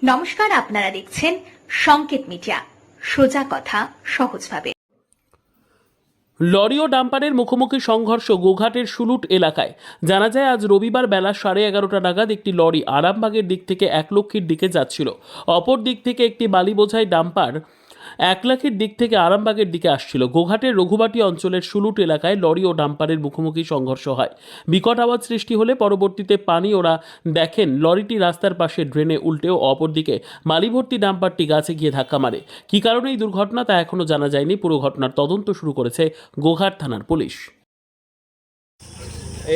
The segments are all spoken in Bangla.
নমস্কার, আপনারা দেখছেন সংকেত মিডিয়া, সোজা কথা সহজভাবে। লরি ও ডাম্পারের মুখোমুখি সংঘর্ষ গোঘাটের সুলুট এলাকায়। জানা যায়, আজ রবিবার বেলা 11:30 নাগাদ একটি লরি আরামবাগের দিক থেকে একলক্ষীর দিকে যাচ্ছিল। অপর দিক থেকে একটি বালি বোঝাই ডাম্পার একলাখীর দিক থেকে আরামবাগের দিকে আসছিল। গোঘাটের রঘুবাটি অঞ্চলের সুলুট এলাকায় লরি ও ডাম্পারের মুখোমুখি সংঘর্ষ হয়। বিকট আওয়াজ সৃষ্টি হলে পরবর্তীতে পানি ওরা দেখেন লরিটি রাস্তার পাশে ড্রেনে উল্টেও অপরদিকে মালিভর্তি ডাম্পারটি গাছে গিয়ে ধাক্কা মারে। কী কারণে এই দুর্ঘটনা তা এখনও জানা যায়নি। পুরো ঘটনার তদন্ত শুরু করেছে গোঘাট থানার পুলিশ।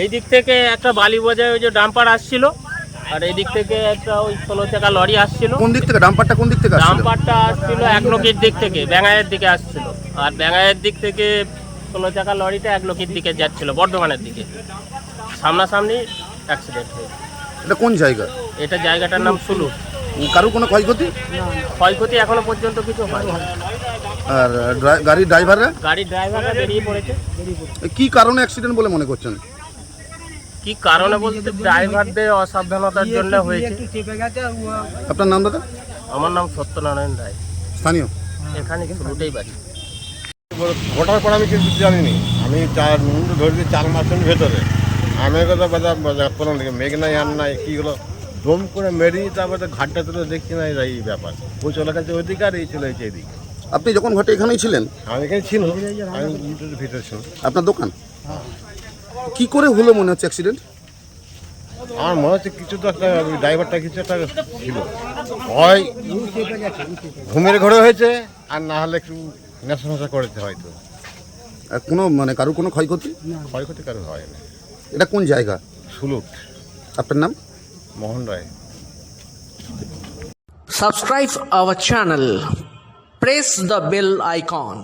এই দিক থেকে একটা বালি বোঝায় ওই যে ডাম্পার আসছিল, আর এই দিক থেকে একটা ওই 16 চাকা লরি আসছিল। কোন দিক থেকে ডাম্পারটা কোন দিক থেকে আসছিল? ডাম্পারটা আসছিল একলক্ষীর দিক থেকে, ব্যাঙ্গাইয়ের দিকে আসছিল, আর ব্যাঙ্গাইয়ের দিক থেকে 16 চাকা লরিটা একলক্ষীর দিকে যাচ্ছিল বর্ধমানের দিকে। সামনাসামনি অ্যাক্সিডেন্ট হয়েছে। এটা কোন জায়গা? এটা জায়গাটার নাম সুলুট। কারোর কোনো ক্ষয়ক্ষতি? ক্ষয়ক্ষতি এখনো পর্যন্ত কিছু হয়। আর গাড়ির ড্রাইভাররা? গাড়ির ড্রাইভাররা বেরিয়ে পড়েছে। কি কারণে অ্যাক্সিডেন্ট বলে মনে করছেন? কি কারণে বলতে ড্রাইভারদের অসাবধানতার জন্য হয়েছে। আপনার নাম দাদা? আমার নাম সত্যনারায়ণ রায়, স্থানীয়। এখানে সুলুটেই বাড়ি। ঘটার পর আমি কিছু জানিনি। আমি ধরেছি 4 মাসের ভেতরে আমি কথা বাজার কোনো মেঘ নাই আর নাই কীগুলো দম করে মেরি, তারপরে ঘাটটা তুলে দেখছি না এই ব্যাপার। ও চলে গেছে ওইদিকে আর এই চলে গেছে এদিকে। আপনি যখন ঘটে এখানেই ছিলেন? আমি এখানে ছিল, আমি ভিতরে ছিল। আপনার দোকান? কি করে হলো মনে হচ্ছে অ্যাক্সিডেন্ট? আমার মনে হচ্ছে কিছু তো একটা ড্রাইভারটা কিছু একটা ছিল, হয় ঘুমের ঘরে হয়েছে, আর না হলে একটু নেশা নেশা করেছে হয়তো। আর কোনো কারোর কোনো ক্ষয়ক্ষতি? ক্ষয়ক্ষতি কারো হয় না। এটা কোন জায়গা? সুলুট। আপনার নাম? মোহন রায়। Subscribe our channel. Press the bell icon.